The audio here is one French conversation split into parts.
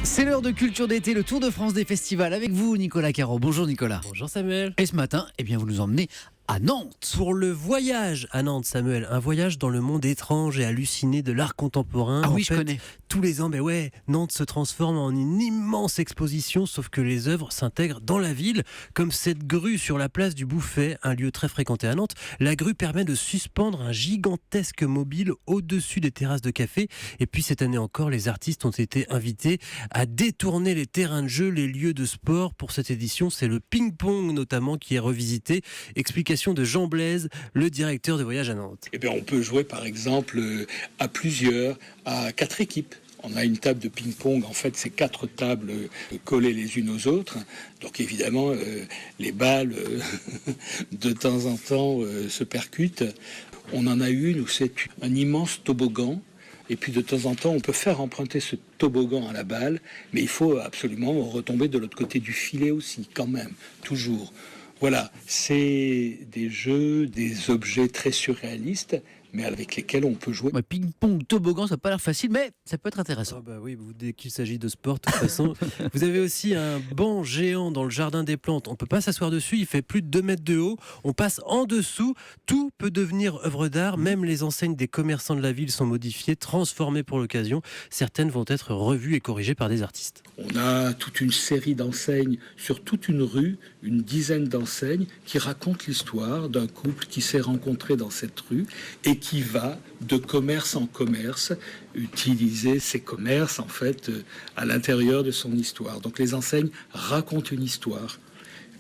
C'est l'heure de culture d'été, le Tour de France des festivals avec vous Nicolas Caro. Bonjour Nicolas. Bonjour Samuel. Et ce matin, vous nous emmenez à Nantes. Pour le voyage à Nantes, Samuel, un voyage dans le monde étrange et halluciné de l'art contemporain. Ah oui, je connais. Tous les ans, Nantes se transforme en une immense exposition, sauf que les œuvres s'intègrent dans la ville, comme cette grue sur la place du Bouffay, un lieu très fréquenté à Nantes. La grue permet de suspendre un gigantesque mobile au-dessus des terrasses de café. Et puis cette année encore, les artistes ont été invités à détourner les terrains de jeu, les lieux de sport. Pour cette édition, c'est le ping-pong notamment qui est revisité. Explication de Jean Blaise, le directeur de voyage à Nantes. On peut jouer par exemple à plusieurs, à 4 équipes. On a une table de ping-pong, en fait c'est 4 tables collées les unes aux autres. Donc évidemment les balles de temps en temps se percutent. On en a une où c'est un immense toboggan. Et puis de temps en temps, on peut faire emprunter ce toboggan à la balle, mais il faut absolument retomber de l'autre côté du filet aussi, quand même, toujours. Voilà, c'est des jeux, des objets très surréalistes, mais avec lesquels on peut jouer. Ping-pong, toboggan, ça n'a pas l'air facile, mais ça peut être intéressant. Oui, dès qu'il s'agit de sport, de toute façon. Vous avez aussi un banc géant dans le jardin des plantes. On ne peut pas s'asseoir dessus, il fait plus de 2 mètres de haut. On passe en dessous, tout peut devenir œuvre d'art. Même les enseignes des commerçants de la ville sont modifiées, transformées pour l'occasion. Certaines vont être revues et corrigées par des artistes. On a toute une série d'enseignes sur toute une rue, une dizaine d'enseignes qui racontent l'histoire d'un couple qui s'est rencontré dans cette rue et qui va de commerce en commerce utiliser ces commerces en fait à l'intérieur de son histoire. Donc les enseignes racontent une histoire.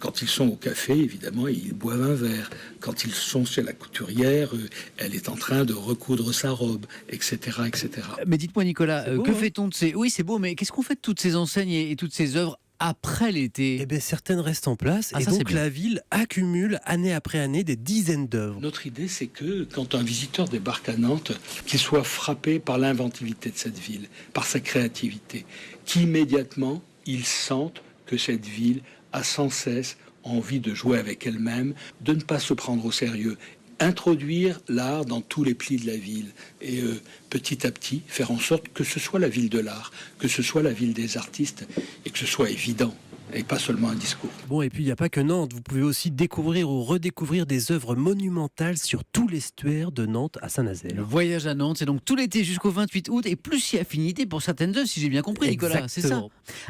Quand ils sont au café, évidemment, ils boivent un verre. Quand ils sont chez la couturière, elle est en train de recoudre sa robe, etc., etc. Mais dites-moi Nicolas, beau, que fait-on de ces... Oui, c'est beau, mais qu'est-ce qu'on fait de toutes ces enseignes et toutes ces œuvres après l'été? Certaines restent en place et ça, donc la ville accumule année après année des dizaines d'œuvres. Notre idée, c'est que quand un visiteur débarque à Nantes, qu'il soit frappé par l'inventivité de cette ville, par sa créativité, qu'immédiatement, il sente que cette ville a sans cesse envie de jouer avec elle-même, de ne pas se prendre au sérieux, introduire l'art dans tous les plis de la ville et petit à petit faire en sorte que ce soit la ville de l'art, que ce soit la ville des artistes et que ce soit évident et pas seulement un discours. Et puis il n'y a pas que Nantes, vous pouvez aussi découvrir ou redécouvrir des œuvres monumentales sur tout l'estuaire de Nantes à Saint-Nazaire. Le voyage à Nantes, c'est donc tout l'été jusqu'au 28 août et plus si affinité pour certaines œuvres, si j'ai bien compris Nicolas, c'est ça.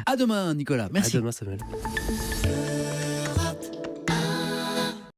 À demain Nicolas, merci. À demain Samuel.